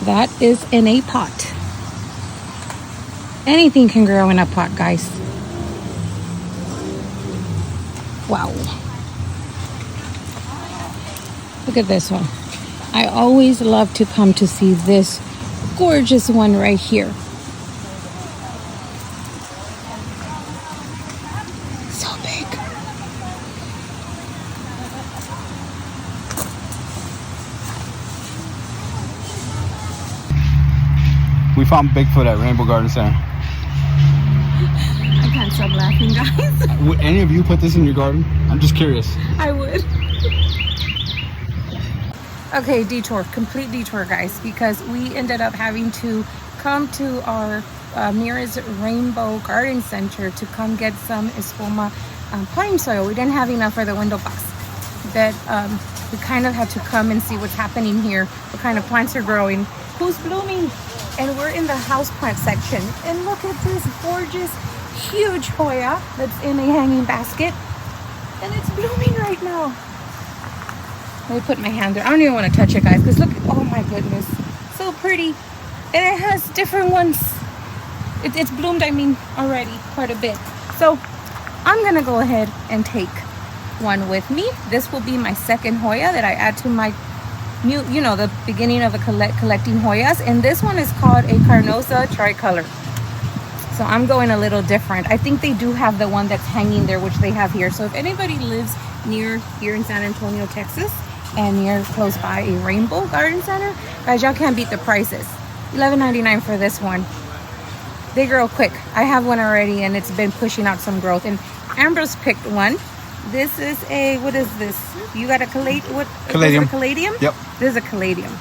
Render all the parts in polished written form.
That is in a pot. Anything can grow in a pot, guys. Wow. Look at this one. I always love to come to see this gorgeous one right here. So big. We found Bigfoot at Rainbow Garden Center. I can't stop laughing, guys. Would any of you put this in your garden? I'm just curious. I would. Okay, detour, complete detour, guys, because we ended up having to come to our nearest Rainbow Garden Center to come get some espuma pine soil. We didn't have enough for the window box, but we kind of had to come and see what's happening here, what kind of plants are growing, who's blooming. And we're in the houseplant section, and look at this gorgeous, huge Hoya that's in a hanging basket, and it's blooming right now. Let me put my hand there. I don't even want to touch it, guys, because look, oh my goodness, so pretty. And it has different ones. It's bloomed, I mean, already quite a bit. So I'm gonna go ahead and take one with me. This will be my second Hoya that I add to my new, you know, the beginning of the collecting Hoyas. And this one is called a Carnosa tricolor. So I'm going a little different. I think they do have the one that's hanging there, which they have here. So if anybody lives near here in San Antonio, Texas, and near close by a Rainbow Garden Center, guys, y'all can't beat the prices. $11.99 for this one. They grow quick. I have one already, and it's been pushing out some growth. And Ambrose picked one. This is a, what is this? You got a caladium. Caladium? Yep. This is a caladium.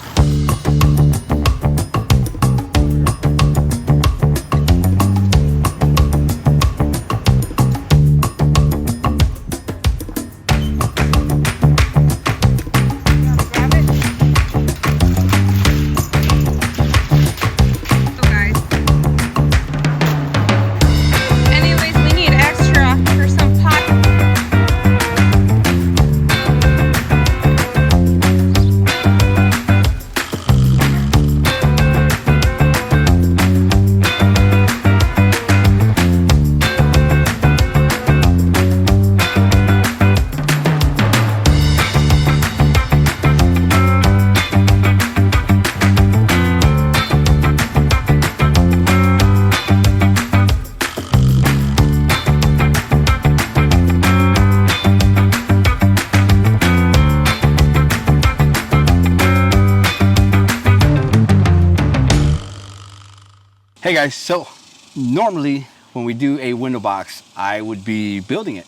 Hey guys, so normally when we do a window box, I would be building it.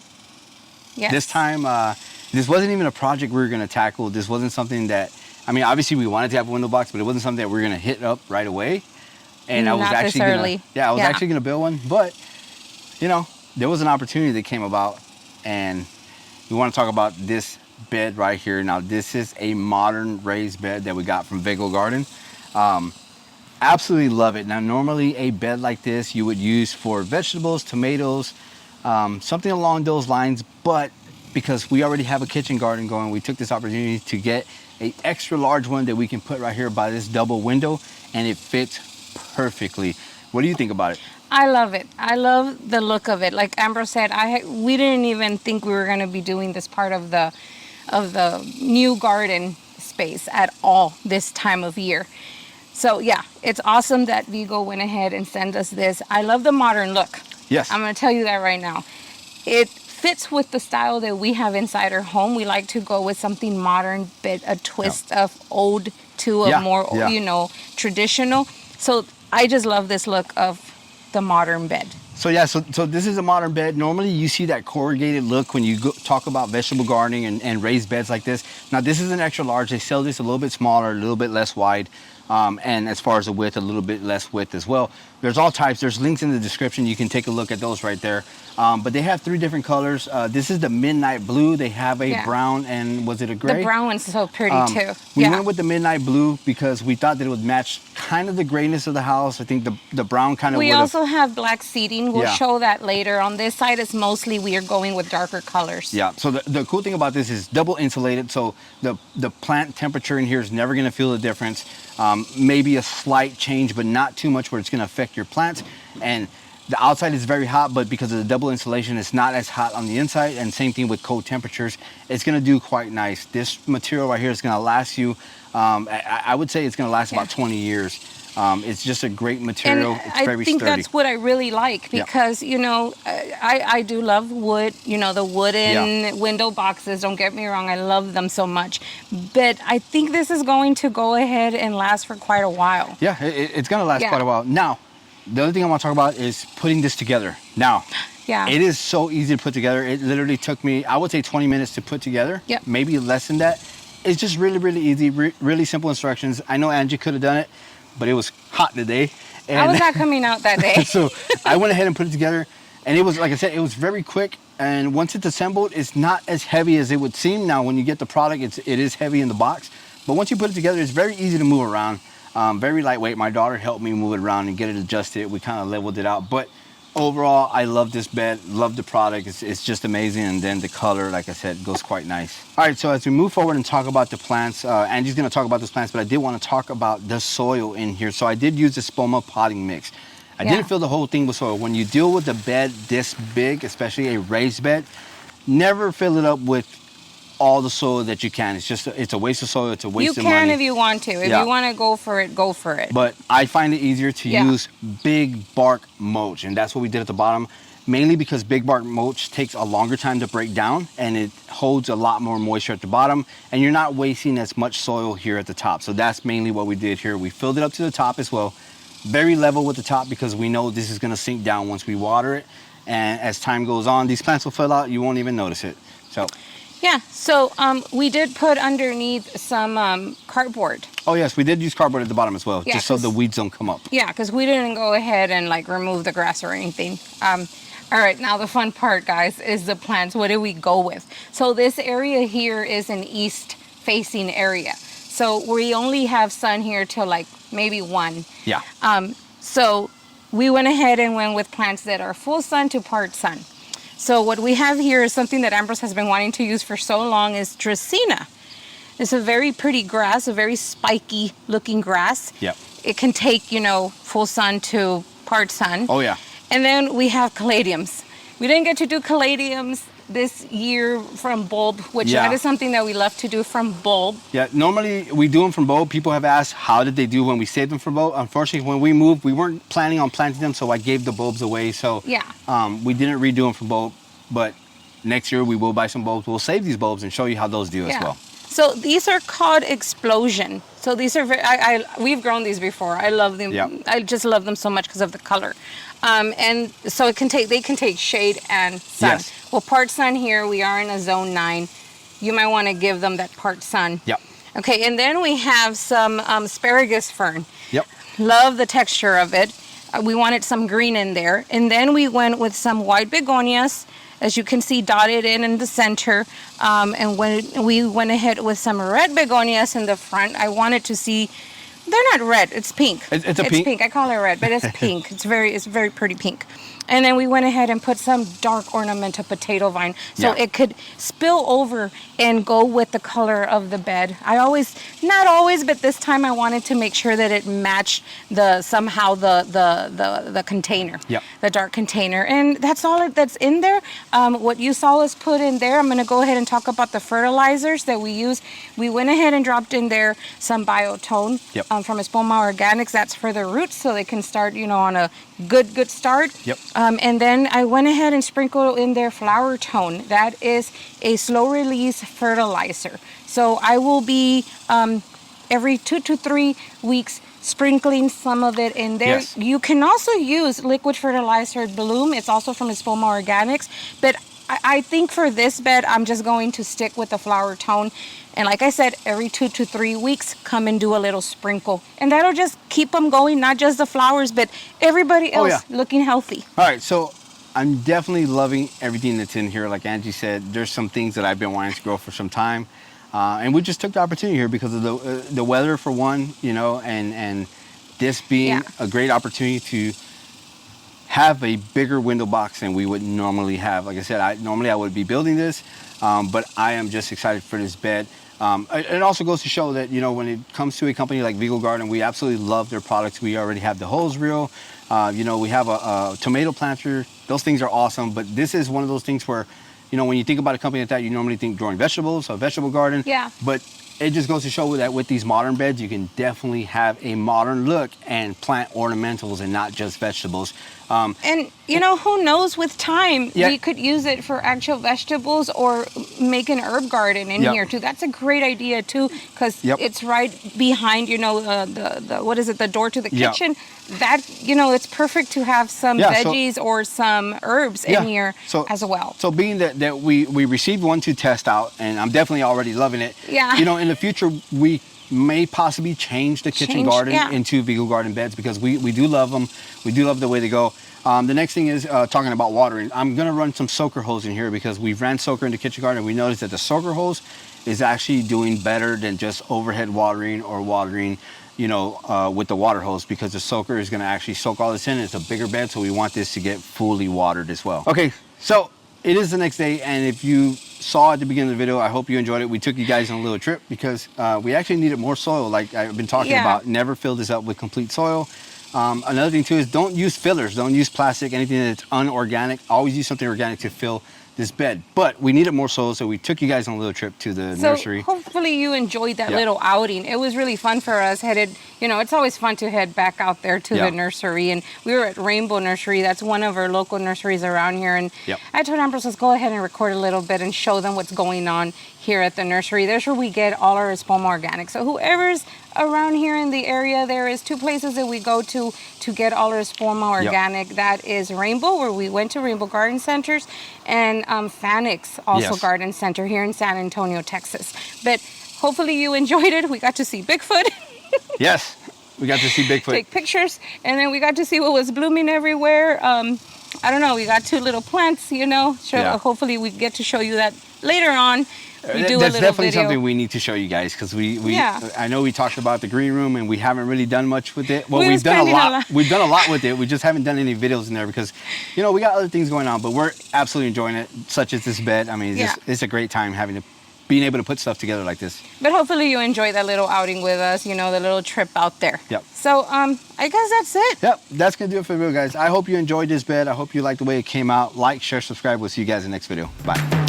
Yes. This time, this wasn't even a project we were going to tackle. This wasn't something that, I mean, obviously we wanted to have a window box, but it wasn't something that we were going to hit up right away. And I was actually actually going to build one, but you know, there was an opportunity that came about, and we want to talk about this bed right here. Now, this is a modern raised bed that we got from Vego Garden. Absolutely love it. Now, normally a bed like this you would use for vegetables, tomatoes, something along those lines, but because we already have a kitchen garden going, we took this opportunity to get an extra large one that we can put right here by this double window, and it fits perfectly. What do you think about it? I love it. I love the look of it. Like Amber said, we didn't even think we were going to be doing this part of the new garden space at all this time of year. So yeah, it's awesome that Vego went ahead and sent us this. I love the modern look. Yes. I'm going to tell you that right now. It fits with the style that we have inside our home. We like to go with something modern, but a twist of old to a more, you know, traditional. So I just love this look of the modern bed. So yeah, so this is a modern bed. Normally you see that corrugated look when you talk about vegetable gardening and raised beds like this. Now this is an extra large. They sell this a little bit smaller, a little bit less wide. And as far as the width, a little bit less width as well. There's all types. There's links in the description. You can take a look at those right there. But they have 3 different colors. This is the midnight blue. They have a brown and was it a gray? The brown one's so pretty too. We went with the midnight blue because we thought that it would match kind of the grayness of the house. I think the brown kind of We also have black seating. We'll show that later. On this side, it's mostly we are going with darker colors. Yeah, so the cool thing about this is double insulated. So the plant temperature in here is never going to feel the difference. Maybe a slight change, but not too much where it's going to affect your plants. And the outside is very hot, but because of the double insulation, it's not as hot on the inside. And same thing with cold temperatures. It's going to do quite nice. This material right here is going to last you, I would say it's going to last about 20 years. It's just a great material. And it's very I think sturdy. that's what I really like because, you know, I do love wood, you know, the wooden window boxes. Don't get me wrong. I love them so much. But I think this is going to go ahead and last for quite a while. Yeah, it's going to last quite a while. Now, the other thing I want to talk about is putting this together. Now, it is so easy to put together. It literally took me, I would say 20 minutes to put together. Maybe less than that. It's just really, really easy, really simple instructions. I know Angie could have done it, but it was hot today. And I was not coming out that day. So I went ahead and put it together. And it was, like I said, it was very quick. And once it's assembled, it's not as heavy as it would seem. Now, when you get the product, it is heavy in the box. But once you put it together, it's very easy to move around. Very lightweight. My daughter helped me move it around and get it adjusted. We kind of leveled it out. But overall, I love this bed. Love the product. It's just amazing. And then the color, like I said, goes quite nice. All right, so as we move forward and talk about the plants, Angie's going to talk about those plants, but I did want to talk about the soil in here. So I did use the Spoma potting mix. I didn't fill the whole thing with soil. When you deal with a bed this big, especially a raised bed, never fill it up with all the soil that you can. It's a waste of soil. It's a waste of money. You can if you want to. If you want to go for it, go for it. But I find it easier to use big bark mulch, and that's what we did at the bottom, mainly because big bark mulch takes a longer time to break down, and it holds a lot more moisture at the bottom, and you're not wasting as much soil here at the top. So that's mainly what we did here. We filled it up to the top as well. Very level with the top because we know this is going to sink down once we water it. And as time goes on, these plants will fill out. You won't even notice it. So... yeah, so we did put underneath some cardboard. Oh yes, we did use cardboard at the bottom as well, just so the weeds don't come up. Yeah, because we didn't go ahead and like remove the grass or anything. All right, now the fun part, guys, is the plants. What do we go with? So this area here is an east-facing area. So we only have sun here till like maybe 1. Yeah. So we went ahead and went with plants that are full sun to part sun. So what we have here is something that Ambrose has been wanting to use for so long is Dracaena. It's a very pretty grass, a very spiky looking grass. Yep. It can take, you know, full sun to part sun. Oh yeah. And then we have caladiums. We didn't get to do caladiums this year from bulb, which that is something that we love to do from bulb. Yeah, normally we do them from bulb. People have asked, how did they do when we saved them from bulb? Unfortunately, when we moved, we weren't planning on planting them, so I gave the bulbs away. So we didn't redo them from bulb, but next year we will buy some bulbs. We'll save these bulbs and show you how those do as well. So these are called Explosion. So these are very, we've grown these before. I love them. Yep. I just love them so much because of the color. And so they can take shade and sun. Yes. Well, part sun here, we are in a zone 9. You might want to give them that part sun. Yep. Okay, and then we have some asparagus fern. Yep. Love the texture of it. We wanted some green in there. And then we went with some white begonias, as you can see dotted in the center. And when we went ahead with some red begonias in the front, I wanted to see, they're not red, it's pink. It's pink. I call it red, but it's pink. It's very pretty pink. And then we went ahead and put some dark ornamental potato vine so it could spill over and go with the color of the bed. Not always, but this time I wanted to make sure that it matched the container, the dark container. And that's all that's in there. What you saw us put in there, I'm going to go ahead and talk about the fertilizers that we use. We went ahead and dropped in there some Biotone from Spoma Organics. That's for the roots so they can start, on a good start. Yep. And then I went ahead and sprinkled in their Flower Tone. That is a slow release fertilizer. So I will be every 2 to 3 weeks sprinkling some of it in there. Yes. You can also use liquid fertilizer Bloom. It's also from Spoma Organics. But I think for this bed, I'm just going to stick with the flower tone. And like I said, every 2 to 3 weeks, come and do a little sprinkle. And that'll just keep them going, not just the flowers, but everybody else looking healthy. All right, so I'm definitely loving everything that's in here. Like Angie said, there's some things that I've been wanting to grow for some time. And we just took the opportunity here because of the weather, for one, you know, and this being a great opportunity to have a bigger window box than we would normally have. Like I said, normally I would be building this, but I am just excited for this bed. It also goes to show that, you know, when it comes to a company like Vego Garden, we absolutely love their products. We already have the hose reel. You know, we have a tomato planter. Those things are awesome, but this is one of those things where, you know, when you think about a company like that, you normally think growing vegetables, a vegetable garden. Yeah. But it just goes to show that with these modern beds, you can definitely have a modern look and plant ornamentals and not just vegetables. And, you know, who knows, with time, we could use it for actual vegetables or make an herb garden in here, too. That's a great idea, too, because it's right behind, you know, what is it, the door to the kitchen. That, you know, it's perfect to have some veggies or some herbs in here as well. So being that we received one to test out, and I'm definitely already loving it. Yeah. You know, in the future, we may possibly change the kitchen garden into Vego Garden beds because we do love them. We do love the way they go. The next thing is talking about watering. I'm going to run some soaker hose in here because we've ran soaker in the kitchen garden. And we noticed that the soaker hose is actually doing better than just overhead watering or watering, you know, with the water hose, because the soaker is going to actually soak all this in. It's a bigger bed, so we want this to get fully watered as well. Okay, so it is the next day, and if you saw at the beginning of the video, I hope you enjoyed it. We took you guys on a little trip because we actually needed more soil, like I've been talking about. Never fill this up with complete soil. Another thing too is don't use fillers, don't use plastic, anything that's unorganic. Always use something organic to fill this bed. But we needed more soil, so we took you guys on a little trip to the nursery. Hopefully you enjoyed that little outing. It was really fun for us. You know, it's always fun to head back out there to the nursery. And we were at Rainbow Nursery. That's one of our local nurseries around here. And I told Ambrose, let's go ahead and record a little bit and show them what's going on here at the nursery. There's where we get all our Espoma organic. So whoever's around here in the area, there is 2 places that we go to get all our Espoma organic. That is Rainbow, where we went to Rainbow Garden Centers, and Fanix, also Garden Center here in San Antonio, Texas. But hopefully you enjoyed it. We got to see Bigfoot. Yes, we got to see Bigfoot. Take pictures, and then we got to see what was blooming everywhere. I don't know, we got 2 little plants, you know. Hopefully we get to show you that later on. That's definitely something we need to show you guys, because I know we talked about the green room and we haven't really done much with it. Well, we've done a lot. We've done a lot with it. We just haven't done any videos in there because, you know, we got other things going on. But we're absolutely enjoying it, such as this bed. I mean, it's a great time being able to put stuff together like this. But hopefully you enjoyed that little outing with us, you know, the little trip out there. Yep. So I guess that's it. Yep, that's going to do it for the video, guys. I hope you enjoyed this bed. I hope you liked the way it came out. Like, share, subscribe. We'll see you guys in the next video. Bye.